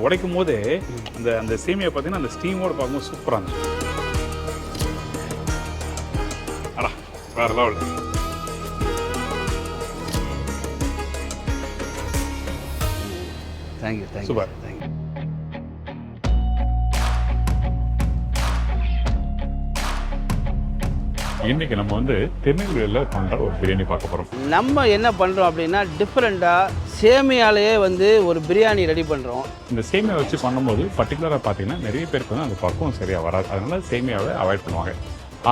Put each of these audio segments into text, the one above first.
உடைக்கும் போதே அந்த சேமியா பார்த்தீங்கன்னா அந்த ஸ்டீமோட பார்க்கும்போது சூப்பராக இருந்துச்சு. அடா வேற லெவல். Thank you super. தேங்க்யூ. இன்னைக்கு நம்ம வந்து திருநெல்வேலியில் பண்ணுற ஒரு பிரியாணி பார்க்க போகிறோம். நம்ம என்ன பண்ணுறோம் அப்படின்னா டிஃப்ரெண்ட்டாக சேமியாலேயே வந்து ஒரு பிரியாணி ரெடி பண்ணுறோம். இந்த சேமியா வச்சு பண்ணும்போது பர்டிகுலராக பார்த்தீங்கன்னா நிறைய பேருக்கு வந்து அந்த பக்குவம் சரியாக வராது. அதனால சேமியாவை அவாய்ட் பண்ணுவாங்க.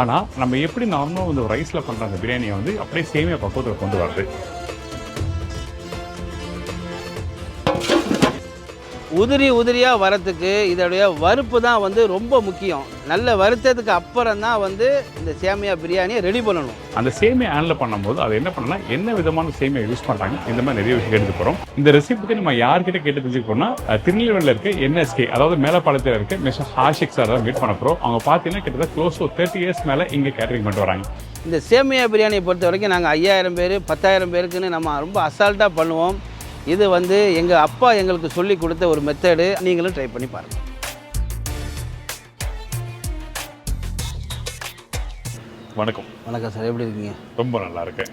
ஆனால் நம்ம எப்படி நார்மலாக வந்து ரைஸில் பண்ணுற அந்த பிரியாணியை வந்து அப்படியே சேமியா பக்குவத்தில் கொண்டு வரது. உதிரியாக வரத்துக்கு இதோடைய வறுப்பு தான் வந்து ரொம்ப முக்கியம். நல்ல வறுத்ததுக்கு அப்புறம் தான் வந்து இந்த சேமியா பிரியாணியை ரெடி பண்ணணும். அந்த சேமியா ஹேண்டில் பண்ணும்போது அது என்ன பண்ணலாம், என்ன விதமான சேமியா யூஸ் பண்ணுறாங்க, இந்த மாதிரி நிறைய விஷயம் எடுத்து போகிறோம். இந்த ரெசிபிக்கு நம்ம யார்கிட்ட கேட்டு தெரிஞ்சுக்கணும்னா திருநெல்வேலியில் இருக்க NSK, அதாவது மேலப்பாளையத்தில் இருக்க மிஸ்டர் ஆஷிக் சார் தான் மீட் பண்ண போகிறோம். அவங்க பார்த்தீங்கன்னா கிட்டத்தட்ட க்ளோஸ் டு 30 years மேலே இங்கே கேட்டரிங் பண்ணிட்டு வராங்க. இந்த சேமியா பிரியாணியை பொறுத்த வரைக்கும் நாங்கள் 5000 பேர் 10,000 பேருக்குன்னு நம்ம ரொம்ப அசால்ட்டாக பண்ணுவோம். இது வந்து எங்கள் அப்பா எங்களுக்கு சொல்லி கொடுத்த ஒரு மெத்தடு. நீங்களும் ட்ரை பண்ணி பாருங்கள். வணக்கம். வணக்கம் சார், எப்படி இருக்கீங்க? ரொம்ப நல்லா இருக்கேன்.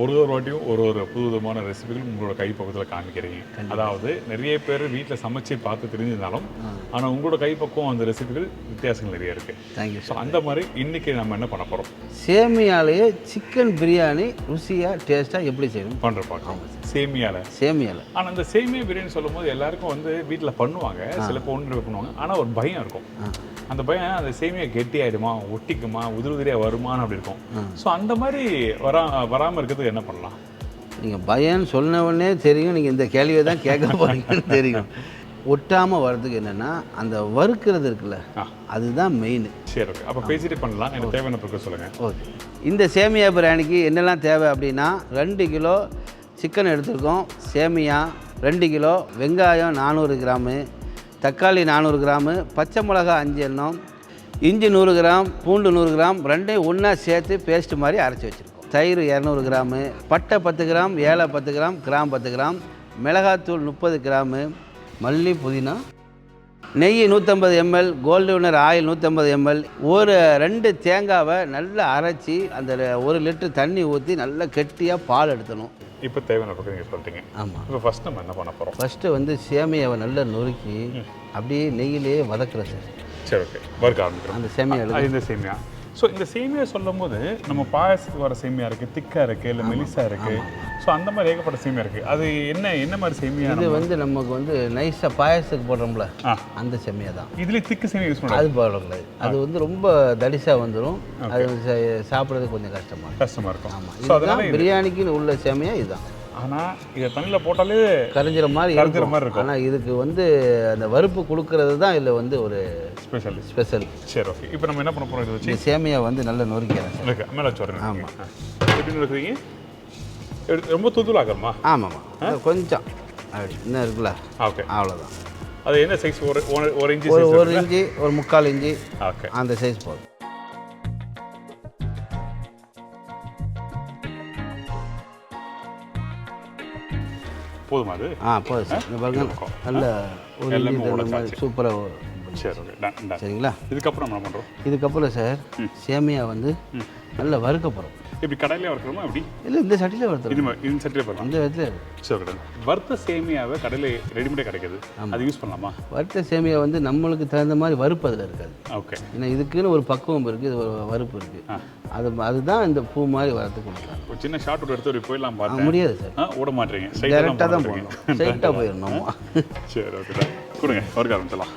ஒரு வாட்டியும் ஒரு புது விதமான ரெசிபிகள் உங்களோட கைப்பக்கத்தில் காமிக்கிறீங்க. அதாவது நிறைய பேர் வீட்டில் சமைச்சு பார்த்து தெரிஞ்சிருந்தாலும் ஆனால் உங்களோட கைப்பக்கம் அந்த ரெசிபிகள் வித்தியாசங்கள் நிறைய இருக்குது. தேங்க்யூ. ஸோ அந்த மாதிரி இன்றைக்கி நம்ம என்ன பண்ண போகிறோம், சேமியாலேயே சிக்கன் பிரியாணி ருசியாக டேஸ்ட்டாக எப்படி செய்யணும் பண்ணுற பார்க்கலாம். சேமியாவில். ஆனால் அந்த சேமியா பிரியாணி சொல்லும் போது எல்லாருக்கும் வந்து வீட்டில் பண்ணுவாங்க, சில பேர் ஒன்று பண்ணுவாங்க. ஆனால் ஒரு பயம் இருக்கும். அந்த பயம் அந்த சேமியா கெட்டி ஆகிடுமா, ஒட்டிக்குமா, உதிரியாக வருமானு அப்படி இருக்கும். ஸோ அந்த மாதிரி வராமல் இருக்கிறதுக்கு என்ன பண்ணலாம்? நீங்கள் பயம்னு சொன்னவொடனே தெரியும் நீங்கள் இந்த கேள்வியை தான் கேட்க போறீங்கன்னு தெரியும். ஒட்டாமல் வர்றதுக்கு என்னென்னா அந்த வறுக்கிறது இருக்குல்ல, அதுதான் மெயின். சரி, ஓகே. அப்போ பேசிட்டு பண்ணலாம். எனக்கு தேவையான பொருட்கள் சொல்லுங்கள். ஓகே. இந்த சேமியா பிரியாணிக்கு என்னெல்லாம் தேவை அப்படின்னா 2 கிலோ சிக்கன் எடுத்துருக்கோம், சேமியா 2 கிலோ, வெங்காயம் 400 கிராமு, தக்காளி 400 கிராமு, பச்சை மிளகா 5 எண்ணம், இஞ்சி 100 கிராம், பூண்டு 100 கிராம், ரெண்டையும் ஒன்றா சேர்த்து பேஸ்ட் மாதிரி அரைச்சி வச்சுருக்கோம். தயிர் 200 கிராமு, பட்டை 10 கிராம், ஏலை 10 கிராம், கிராம் 10 கிராம், மிளகாத்தூள் 30 கிராமு, மல்லி புதினா, நெய் 150 ml, கோல்டு வினர் ஆயில் 150 ml, 2 தேங்காவை நல்லா அரைச்சி அந்த 1 லிட்டர் தண்ணி ஊற்றி நல்லா கெட்டியாக பால் எடுத்தணும். இப்போ தேவையான பொருட்கள் நீங்கள் சொல்லிட்டீங்க. ஆமாம். இப்போ ஃபஸ்ட் நம்ம என்ன பண்ண போகிறோம்? ஃபஸ்ட்டு வந்து சேமியாவை நல்லா நொறுக்கி அப்படியே நெய்யிலேயே வதக்குறோம் சார். சரி, ஓகே. வறுக்க ஆரம்பிக்கிறோம் அந்த சேமியா. இந்த சேமியா. ஸோ இந்த சேமியா சொல்லும் போது நம்ம பாயசத்துக்கு வர சேமியா இருக்குது, திக்காக இருக்குது, இல்லை மெலிசாக இருக்குது. ஸோ அந்த மாதிரி ஏகப்பட்ட சேமியா இருக்குது. அது என்ன மாதிரி சேமியா? இது வந்து நமக்கு வந்து நைஸாக பாயசத்துக்கு போடுறோம்ல, அந்த சேமியா தான். இதுலேயே திக்கு சேமியா யூஸ் பண்ணுறது அது போடக்கூடாது. அது வந்து ரொம்ப தடிசாக வந்துடும். அது சாப்பிட்றதுக்கு கொஞ்சம் கஷ்டமாக இருக்கும். ஆமாம். இதுதான் பிரியாணிக்குன்னு உள்ள சேமியா இதுதான். ஆனால் இதை தண்ணியில் போட்டாலே கரைஞ்சிற மாதிரி இருக்கும். ஆனால் இதுக்கு வந்து அந்த வறுப்பு கொடுக்கறது தான் இதில் வந்து ஒரு ஸ்பெஷல். சரி, ஓகே. இப்போ நம்ம என்ன பண்ண போகிறோம்? இதை வச்சு சேமியா வந்து நல்லா நொறுக்கிறேன். ஓகே, மேலே வச்சுறேன். ஆமாம். எப்படி நொறுக்குறீங்க? ரொம்ப தூள் ஆகணுமா? ஆமாம்மா, கொஞ்சம் அப்படி இன்னும் இருக்குல்ல. ஓகே, அவ்வளோதான். அது என்ன சைஸ்? ஒரு இன்ச்சு, ஒரு இன்ச்சு, ஒரு 3/4 இன்ச்சு. ஓகே, அந்த சைஸ் போதும். போதுமா அது? போதும் சார். இந்த பாருங்க நல்ல ஒரு இன்ச்சு சூப்பராக. சரி, ஓகே, டன். சரிங்களா? இதுக்கப்புறம் என்ன பண்ணுறோம்? இதுக்கப்புறம் சார் சேமியா வந்து நல்லா வறுக்க போகிறோம். இப்படி கடையிலே வறுக்கணுமா? அப்படி இல்லை, இந்த சட்டியில் வறுத்துறோம். இந்த சட்டியில் போடலாம். இந்த இடத்துல. சரி, ஓகே. வறுத்த சேமியாவை கடையில் ரெடிமேடாக கிடைக்குது, அது யூஸ் பண்ணலாமா? வறுத்த சேமியா வந்து நம்மளுக்கு தகுந்த மாதிரி வறுப்பு அதில் இருக்காது. ஓகே. ஏன்னா இதுக்குன்னு ஒரு பக்குவம் இருக்குது, இது ஒரு வறுப்பு இருக்குது. அதுதான் இந்த பூ மாதிரி வரத்துக்கு கொடுக்கலாம். ஒரு சின்ன ஷார்ட் விட்டு எடுத்து போய் போயிடலாம் பாருங்க. முடியாது சார், ஓட மாட்டீங்க. டேரெக்டாக தான் போகணும், ஸ்ட்ரைட்டாக போயிடணும். சரி, ஓகே. கொடுங்க, வறுக்க ஆரம்பிச்சலாம்.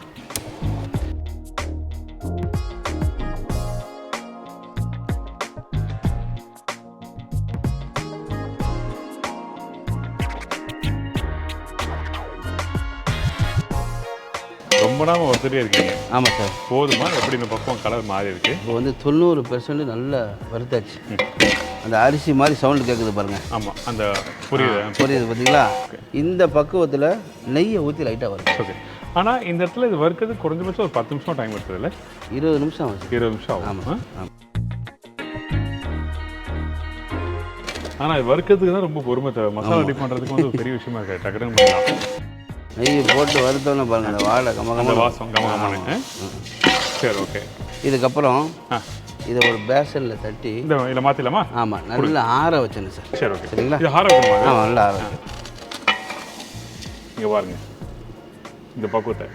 ரொம்ப நாம ஒருத்தரே இருக்கீங்க. ஆமாம் சார். போதுமா? எப்படி இந்த பக்கம் கலர் மாறி இருக்கு? இப்போ வந்து 90% நல்லா வறுத்தாச்சு. அந்த அரிசி மாதிரி சவுண்டு கேட்குது பாருங்க. ஆமாம், அந்த புரியுது பார்த்தீங்களா? இந்த பக்குவத்தில் நெய்யை ஊற்றி லைட்டாக வரும். ஓகே. ஆனால் இந்த இடத்துல இது வறுக்கிறது குறைஞ்சபட்சம் ஒரு 10 நிமிஷம் டைம் எடுத்தது இல்லை? 20 நிமிஷம் ஆகும். 20 நிமிஷம் ஆகும். ஆமாம். ஆனால் இது வறுக்கிறதுக்கு தான் ரொம்ப பொறுமை தேவை. மசாலா ரெடி பண்ணுறதுக்கு வந்து ஒரு பெரிய விஷயமா இருக்காது. டக்குனு பண்ணலாம். நெய் போட்டு வறுத்தோன்னு பாருங்கள் அந்த வாழை அந்த கமகமான வாசம் கமகமான. சரி ஓகே. இதுக்கப்புறம் ஆ இதை ஒரு பேசனில் தட்டி இந்த இதில் மாற்றிடலாமா? ஆமாம் நல்லா ஆற வச்சேன்னு சார். சரி ஓகே. சரிங்களா? இது ஆற வைக்கணுமா? ஆமாம் நல்லா ஆற வச்சு. இங்கே பாருங்க இந்த பக்குவத்தை.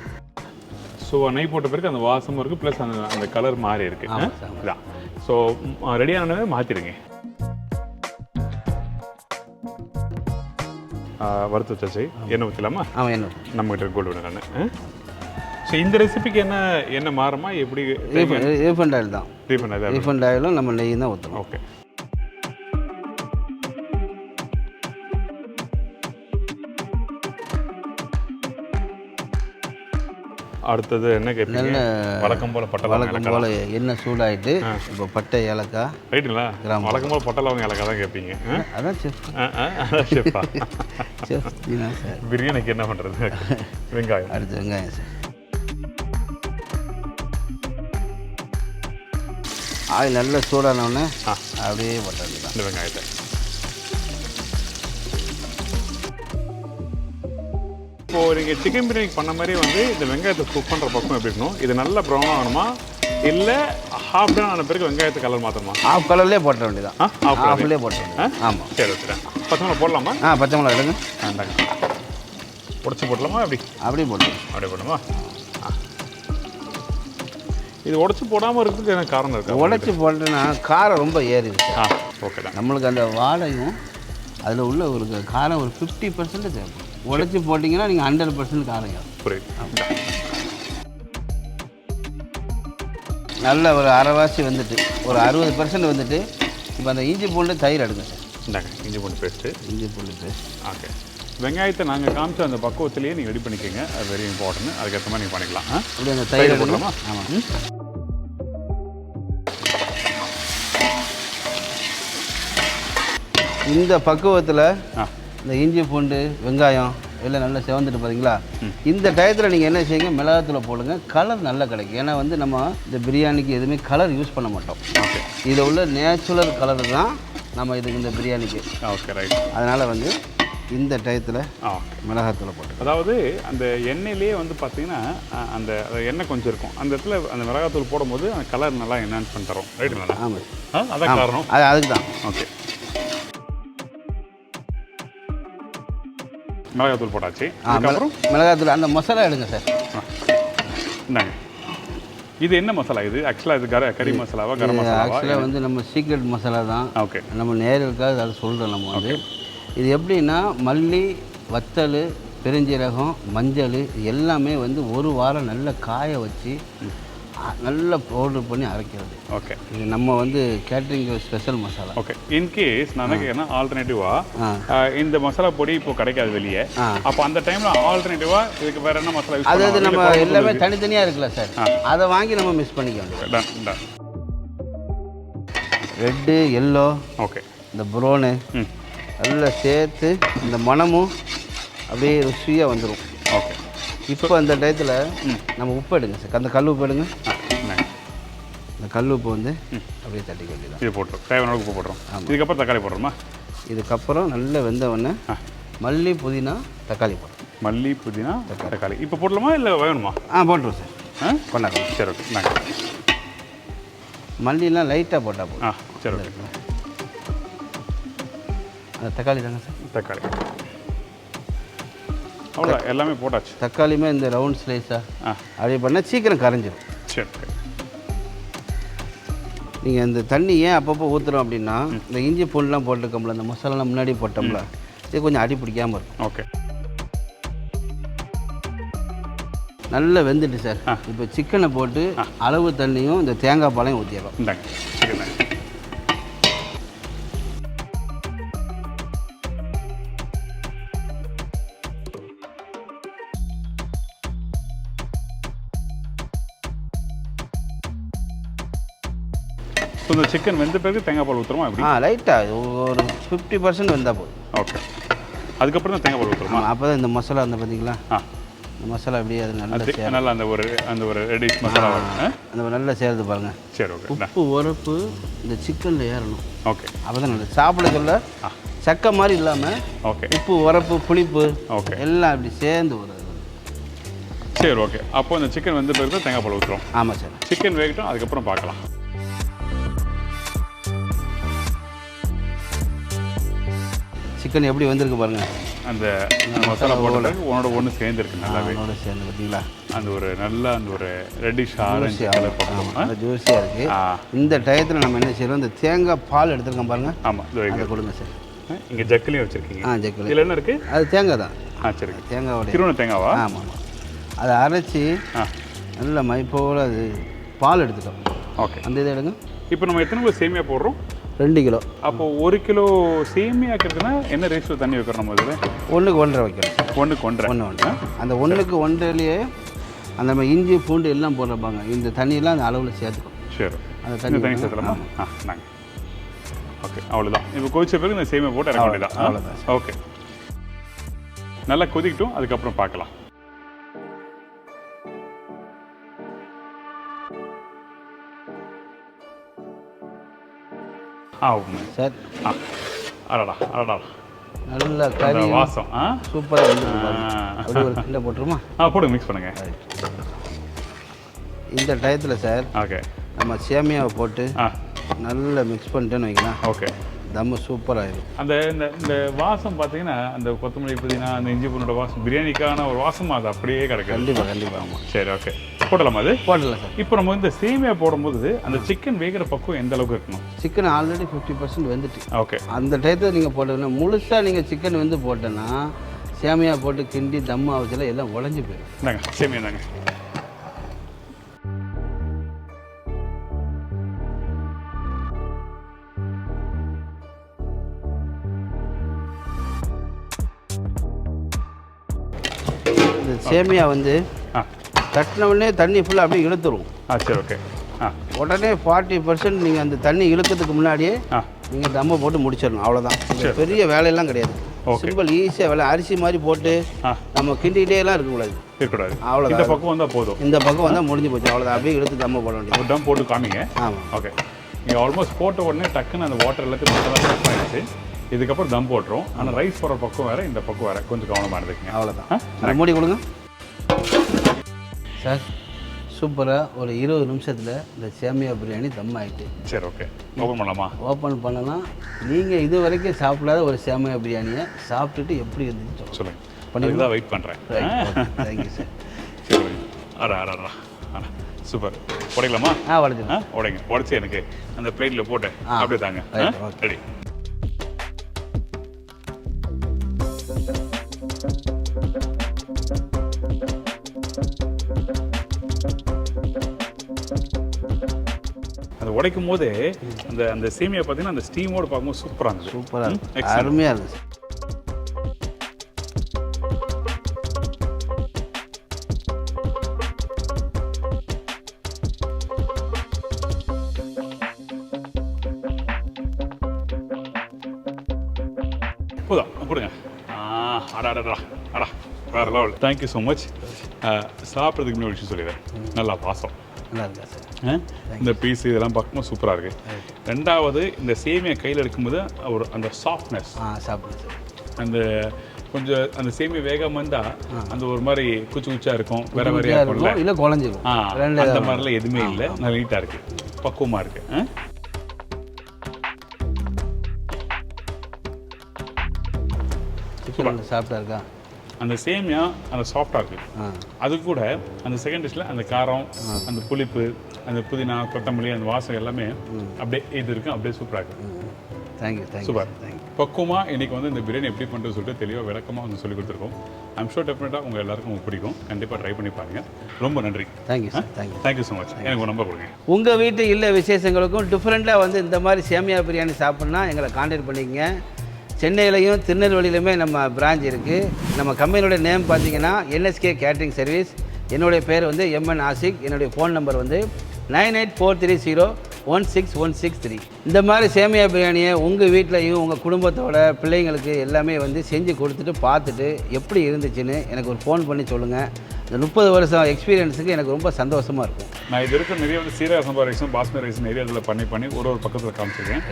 ஸோ நெய் போட்ட பிறகு அந்த வாசமும் இருக்குது, ப்ளஸ் அந்த கலர் மாறி இருக்குது. இதான். ஸோ ரெடியானவே மாற்றிடுங்க. வறுத்து வச்சாச்சு. எண்ணெய் ஊற்றலாமா? ஆமாம் எண்ணெய் நம்மகிட்ட கோல்டு விட நான். ஸோ இந்த ரெசிபிக்கு என்ன மாறுமா? எப்படி? ரீஃபண்ட் ஆயில் தான். ரீஃபண்ட் ஆயிலும் நம்ம நெய் தான் ஊற்றணும். ஓகே. அடுத்தது என்ன கேட்பீங்க? வழக்கம் போல் பட்டை லவங்கம் வழக்கம் போல் எண்ணெய் சூடாகிட்டு இப்போ பட்டை ஏலக்காய். ரைட்டுங்களா? வழக்கம் போல் பட்டை லவங்கம் ஏலக்காய் தான் கேட்பீங்க. அதான் செஃப். ஷெஃப்பா? Chef sir. பிரியாணிக்கு என்ன பண்ணுறது? வெங்காயம். அடுத்து வெங்காயம் சார். ஆயில் நல்லா சூடானோடனே அப்படியே போட்டது தான் இந்த வெங்காயத்தை. இப்போது நீங்கள் சிக்கன் பிரியாணிக்கு பண்ண மாதிரி வந்து இந்த வெங்காயத்தை குக் பண்ணுற பக்கம் எப்படி இருக்கணும்? இது நல்லா ப்ரௌன் ஆகணுமா இல்லை ஹாஃப் டன் ஆன பிறகு வெங்காயத்தை கலர் மாற்றணுமா? ஹாஃப் கலர்லேயே போட்ட வேண்டியதான். ஹாஃப்லேயே போட்ட வேண்டியது. ஆமாம் சரி வச்சுட்டேன். பச்சை மிளகா போடலாமா? பச்சை மிளகா எடுங்க. வேண்டாங்க. உடச்சி போடலாமா? அப்படியே போடலாம். அப்படியே போடணுமா? இது உடச்சி போடாமல் இருக்கிறதுக்கு எனக்கு காரணம் இருக்குது. உடச்சி போட்டேன்னா காரம் ரொம்ப ஏறிடுச்சு. ஓகே தான். நம்மளுக்கு அந்த வாழையும் அதில் உள்ள ஒரு காரம் ஒரு 50% தேவைப்படும். உடச்சி போட்டிங்கன்னா நீங்கள் 100% காரம் ஏறும். புரியுது. நல்ல ஒரு அரைவாசி வந்துட்டு ஒரு 60% வந்துட்டு இப்போ அந்த இஞ்சி பூண்டு தயிர் எடுங்க சார். இந்தாங்க இஞ்சி பூண்டு பேஸ்ட்டு. இஞ்சி பூண்டு பேஸ்ட். ஓகே. வெங்காயத்தை நாங்கள் காமிச்ச அந்த பக்குவத்திலேயே நீங்கள் ரெடி பண்ணிக்கோங்க. அது வெரி இம்பார்ட்டன்ட். அதுக்கேற்ற மாதிரி நீங்கள் பண்ணிக்கலாம். அப்படி அந்த தயிர் போடலாமா? ஆமாம். இந்த பக்குவத்தில் இந்த இஞ்சி பூண்டு வெங்காயம் எல்லாம் நல்லா செவந்துட்டு பார்த்தீங்களா? இந்த டயத்தில் நீங்கள் என்ன செய்யுங்க, மிளகாத்தூளை போடுங்க. கலர் நல்லா கிடைக்கும். ஏன்னா வந்து நம்ம இந்த பிரியாணிக்கு எதுவுமே கலர் யூஸ் பண்ண மாட்டோம். ஓகே. இதில் உள்ள நேச்சுரல் கலர் தான் நம்ம இதுக்கு இந்த பிரியாணிக்கு. Okay right. அதனால் வந்து இந்த டயத்தில் மிளகாத்தூளை போட்டு, அதாவது அந்த எண்ணெயிலே வந்து பார்த்தீங்கன்னா அந்த எண்ணெய் கொஞ்சம் இருக்கும், அந்த இடத்துல அந்த மிளகாத்தூள் போடும்போது அந்த கலர் நல்லா என்ஹான்ஸ் பண்ணி தரும். ரைட்டுங்களா? ஆமாம், அதான் காரணம். அதுக்கு தான். ஓகே. மிளகாத்தூள் போட்டாச்சு. அதுக்கப்புறம் மிளகாத்தூள் அந்த மசாலா எடுங்க சார். இந்தாங்க. இது என்ன மசாலா? இது ஆக்சுவலாக இது கறி மசாலாவா கரம் மசாலாவா? ஆக்சுவலாக வந்து நம்ம சீக்ரெட் மசாலா தான். ஓகே. நம்ம நேரலுக்காக அதை சொல்கிறோம். நம்ம வந்து இது எப்படின்னா மல்லி, வத்தல், பெருஞ்சீரகம், மஞ்சள் எல்லாமே வந்து ஒரு வாரம் நல்லா காய வச்சு நல்லா பவுடர் பண்ணி அரைக்கிறது. ஓகே. இது நம்ம வந்து catering special masala. Okay. In case நான் என்ன கேட்குறேன்னா ஆல்டர்னேட்டிவாக இந்த மசாலா பொடி இப்போ கிடைக்காது வெளியே. அப்போ அந்த டைமில் ஆல்டர்னேட்டிவாக இதுக்கு வேறு என்ன மசாலா யூஸ் பண்ணலாம்? அதாவது நம்ம எல்லாமே தனித்தனியாக இருக்குல்ல சார், அதை வாங்கி நம்ம மிக்ஸ் பண்ணிக்க வேண்டியது. ரெட்டு, எல்லோ, ஓகே, இந்த ப்ரௌனு எல்லாம் சேர்த்து இந்த மணமும் அப்படியே ருசியாக வந்துடும். ஓகே. இப்போ அந்த டயத்தில் நம்ம உப்பு எடுங்க சார். அந்த கல் உப்பு எடுங்க. இந்த கல் உப்பு வந்து அப்படியே தட்டிக்க வேண்டியதான். இது போட்டுரும், தேவையான உப்பு போட்டுரும். இதுக்கப்புறம் தக்காளி போடுறோமா? இதுக்கப்புறம் நல்லா வெந்தவொடனே மல்லி, புதினா, தக்காளி போடுறோம். மல்லி, புதினா, தக்காளி இப்போ போடலாமா இல்லை வேணுமா? போட்டுருவோம் சார். கொண்டாங்க. சரி ஓகே. நாங்கள் மல்லிலாம் லைட்டாக போட்டால் போதும். சரி ஓகே. அந்த தக்காளி தாங்க சார். தக்காளி அவ்வளோ எல்லாமே போட்டாச்சு. தக்காளியுமே இந்த ரவுண்ட் ஸ்லைஸாக அப்படி பண்ணால் சீக்கிரம் கரைஞ்சிடும். சரி. நீங்கள் இந்த தண்ணி ஏன் அப்பப்போ ஊற்றுறோம் அப்படின்னா இந்த இஞ்சி பூண்டுலாம் போட்டுருக்கோம்ல, இந்த மசாலாலாம் முன்னாடி போட்டோம்ல, இது கொஞ்சம் அடி பிடிக்காமல் இருக்கும். ஓகே. நல்லா வெந்துட்டு சார். இப்போ சிக்கனை போட்டு அளவு தண்ணியும் இந்த தேங்காய் பாலையும் ஊற்றிடலாம். இந்தாங்க சிக்கன். இந்த சிக்கன் வெந்த பிறகு தேங்காய் பால் ஊற்றுறோமா? எப்படி? லைட்டாக ஒரு 50% வெந்தால் போதும். ஓகே. அதுக்கப்புறம் தான் தேங்காய் பால் ஊற்றுறோமா? அப்போ தான் இந்த மசாலா வந்து பார்த்தீங்களா, இந்த மசாலா அப்படியே அது நல்லா அந்த ஒரு ரெடிஷ் மசாலா அந்த நல்லா சேர்த்து பாருங்கள். சரி ஓகே. உப்பு உரப்பு இந்த சிக்கனில் ஏறணும். ஓகே. அப்போ தான் நல்லா சாப்பிட சக்கை மாதிரி இல்லாமல் ஓகே, உப்பு உரப்பு புளிப்பு ஓகே எல்லாம் அப்படி சேர்ந்து ஒரு சரி ஓகே. அப்போ இந்த சிக்கன் வந்து பிறகு தேங்காய் பால் ஊற்றுறோம். ஆமாம் சார். சிக்கன் வேகட்டும், அதுக்கப்புறம் பார்க்கலாம். சிக்கன் எப்படி வந்திருக்கு பாருங்கள். அந்த மசாலா போட்டு உன்னோட ஒன்று சேர்ந்துருக்கு நல்லாவே. அதோட சேர்ந்து பார்த்தீங்களா அந்த ஒரு நல்ல அந்த ஒரு ரெட்டிஷ் ஆரஞ்சு கலர் போட்டோம். ஜூஸியாக இருக்குது. இந்த டயத்தில் நம்ம என்ன செய்யறோம், இந்த தேங்காய் பால் எடுத்துருக்கோம் பாருங்கள். ஆமாம், இதை கொடுங்க சார். இங்கே ஜக்கிலையும் வச்சுருக்கீங்க. ஜக்கில் இதில் என்ன இருக்குது? அது தேங்காய் தான். சரி. தேங்காவோட திருவண்ண தேங்காவா? ஆமாம் ஆமாம். அதை அரைச்சி நல்ல மைப்போல் அது பால் எடுத்துட்டோம். ஓகே, அந்த இதை எடுங்க. இப்போ நம்ம எத்தனை கிலோ சேமியா போடுறோம்? 2 கிலோ. அப்போது 1 கிலோ சேமியா இருக்கிறதுனா என்ன ரேஷியோ தண்ணி வைக்கிறோம் நம்ம இதில்? 1க்கு 1.5 வைக்கிறோம். 1க்கு 1.5. அந்த 1க்கு 1.5லேயே அந்த நம்ம இஞ்சி பூண்டு எல்லாம் போடுறப்பாங்க. இந்த தண்ணியெல்லாம் அந்த அளவில் சேர்த்துக்கும். சரி, அந்த தண்ணி சேர்த்துலாமா? நாங்கள் ஓகே, அவ்வளோதான். இப்போ கொதிச்ச பிறகு இந்த சேமியா போட்டு இறக்க வேண்டியதான். அவ்வளோதான். ஓகே, நல்லா கொதிக்கட்டும், அதுக்கப்புறம் பார்க்கலாம். சார். அடடா அடடா, நல்ல கறி வாசம். சூப்பராக வந்து ஒரு கிலோ போட்டுருமா? போடுங்க, மிக்ஸ் பண்ணுங்க. இந்த டயத்தில் சார் ஓகே நம்ம சேமியாவை போட்டு நல்லா மிக்ஸ் பண்ணிட்டேன்னு வைக்கலாம். ஓகே, தம்மு சூப்பராகிடும். அந்த இந்த வாசம் பார்த்தீங்கன்னா அந்த கொத்தமல்லி புதினா அந்த இஞ்சி பூண்டோட வாசம், பிரியாணிக்கான ஒரு வாசம் அது அப்படியே கிடைக்கும். கண்டிப்பாக. ஆமாம். சரி ஓகே, போடலாமா? அது போடலாம் சார். இப்போ நம்ம இந்த சேமியா போடும்போது அந்த சிக்கன் வேகிற பக்கம் எந்த அளவுக்கு இருக்கணும்? சிக்கன் ஆல்ரெடி 50% வெந்துட்டு. ஓகே, அந்த டயத்தில் நீங்கள் போட்டோன்னா முழுசாக நீங்கள் சிக்கன் வந்து போட்டோன்னா சேமியா போட்டு கிண்டி தம்மு ஆவச்சில் எல்லாம் உடஞ்சி போயிடும். இந்தாங்க சேமியா தாங்க. இந்த சேமியா வந்து தட்டின உடனே தண்ணி ஃபுல்லாக அப்படியே இழுத்துரும். சரி ஓகே. உடனே 40% நீங்கள் அந்த தண்ணி இழுக்கிறதுக்கு முன்னாடியே நீங்கள் தம்மை போட்டு முடிச்சிடணும். அவ்வளோதான். பெரிய வேலையெல்லாம் கிடையாது. சிம்பிள், ஈஸியாக வேலை. அரிசி மாதிரி போட்டு நம்ம கிண்டிகிட்டேலாம் இருக்கக்கூடாது. அவ்வளோதான். இந்த பக்கம் வந்தால் போதும். இந்த பக்கம் வந்தால் முடிஞ்சு போச்சு. அவ்வளோதான். அப்படியே இழுத்து தம்மை போட வேண்டியது. ஒரு டம் போட்டு காமிங்க. ஆமாம். ஓகே, நீங்கள் ஆல்மோஸ்ட் போட்ட உடனே டக்குன்னு அந்த வாட்டர் எல்லாத்தையும் மட்டும் தான் ஆகிடுச்சு. இதுக்கப்புறம் தம் போட்டுரும். ஆனால் ரைஸ் போடுற பக்கம் வேறு, இந்த பக்கம் வேறு. கொஞ்சம் கவனமாக இருந்துக்குங்க. அவ்வளோதான். மூடி கொடுங்க சார். சூப்பராக ஒரு 20 நிமிஷத்தில் இந்த சேமியா பிரியாணி தம் ஆகிட்டு. சரி ஓகே, ஓப்பன் பண்ணலாமா? ஓப்பன் பண்ணலாம். நீங்கள் இது வரைக்கும் சாப்பிடாத ஒரு சேமியா பிரியாணியை சாப்பிட்டுட்டு எப்படி இருந்துச்சு சொல்லுங்கள். பண்ணி தான் வெயிட் பண்ணுறேன். Thank you sir. சரி, அடா சூப்பர். உடைக்கலாமா? உடைச்சிடும். உடைங்க. உடச்சி எனக்கு அந்த பிளேட்டில் போட்டு அப்படியே தாங்க. ரெடி. அது உடைக்கும் போது அந்த சேமியா பார்த்தீங்கன்னா அந்த ஸ்டீமோடு பார்க்கும்போது சூப்பராக இருந்துச்சு. சூப்பராக அருமையாக இருந்துச்சு. போதும், கொடுங்க. அடா வேறு லெவல். Thank you so much. சாப்பிட்றதுக்கு இன்னொரு விஷயம் சொல்லிடுறேன். நல்லா வாசம் நல்லா இருக்கா சார்? இந்த பீஸு இதெல்லாம் பார்க்கும்போது சூப்பராக இருக்குது. ரெண்டாவது இந்த சேமியா கையில் எடுக்கும்போது ஒரு அந்த சாஃப்ட்னஸ் சாப்பிடுங்க சார். அந்த கொஞ்சம் அந்த சேமியா வேகாமல் இருந்தால் அந்த ஒரு மாதிரி குச்சா இருக்கும், வேற வேறையாக இருக்கும்ல, இல்லை குழஞ்சிடும். அந்த மாதிரிலாம் எதுவுமே இல்லை. நல்லா நீட்டாக இருக்குது, பக்குவமாக இருக்குது. சாப்பிட்டா இருக்கா? அந்த சேமியா அந்த சாஃப்டாக இருக்குது. அது கூட அந்த செகண்ட் டிஷ்ஷில் அந்த காரம், அந்த புளிப்பு, அந்த புதினா, கொத்தமல்லி, அந்த வாசம் எல்லாமே அப்படியே இது இருக்குது. அப்படியே சூப்பராக இருக்குது. தேங்க்யூ. சூப்பர். பக்குவமாக இன்றைக்கி வந்து இந்த பிரியாணி எப்படி பண்ணுறது சொல்லிட்டு தெளிவாக விளக்கமாக வந்து சொல்லி கொடுத்துருக்கோம். ஐம் ஷோர் டெஃபினட்டாக உங்கள் எல்லாருக்கும் உங்களுக்கு பிடிக்கும். கண்டிப்பாக ட்ரை பண்ணி பாருங்கள். ரொம்ப நன்றி. Thank you sir. Thank you so much. எனக்கு ஒரு நம்பர் கொடுங்க. உங்கள் வீட்டு இல்லை விசேஷங்களுக்கும் டிஃப்ரெண்ட்டாக வந்து இந்த மாதிரி சேமியா பிரியாணி சாப்பிட்ணுன்னா எங்களை கான்டாக்ட் பண்ணிக்கங்க. சென்னையிலையும் திருநெல்வேலியிலுமே நம்ம பிரான்ச் இருக்குது. நம்ம கம்பெனியோட நேம் பார்த்தீங்கன்னா NSK கேட்ரிங் சர்வீஸ். என்னுடைய பேர் வந்து MN ஆசிக். என்னுடைய ஃபோன் நம்பர் வந்து 984303 16163. இந்த மாதிரி சேமியா பிரியாணியை உங்கள் வீட்லையும் உங்கள் குடும்பத்தோட பிள்ளைங்களுக்கு எல்லாமே வந்து செஞ்சு கொடுத்துட்டு பார்த்துட்டு எப்படி இருந்துச்சுன்னு எனக்கு ஒரு ஃபோன் பண்ணி சொல்லுங்கள். இந்த 30 வருஷம் எக்ஸ்பீரியன்ஸுக்கு எனக்கு ரொம்ப சந்தோஷமாக இருக்கும். நான் இது வரைக்கும் நிறைய வந்து சீரக சம்பா ரைஸும் பாஸ்மதி ரைஸும் நிறைய இதில் பண்ணி ஒரு பக்கத்தில் காமிச்சிருக்கேன்.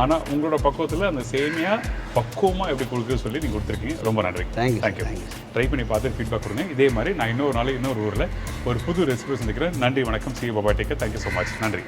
ஆனால் உங்களோட பக்குவத்தில் அந்த சேமியா பக்குவமாக எப்படி கொடுக்குன்னு சொல்லி நீங்கள் கொடுத்துருக்கீங்க. ரொம்ப நன்றி. தேங்க்யூ. ட்ரை பண்ணி பார்த்து ஃபீட்பேக் கொடுங்க. இதே மாதிரி நான் இன்னொரு நாள் இன்னொரு ஊரில் ஒரு புது ரெசிபி சந்திக்கிறேன். நன்றி, வணக்கம். சி பாபா டேக்கர். Thank you so much. நன்றி.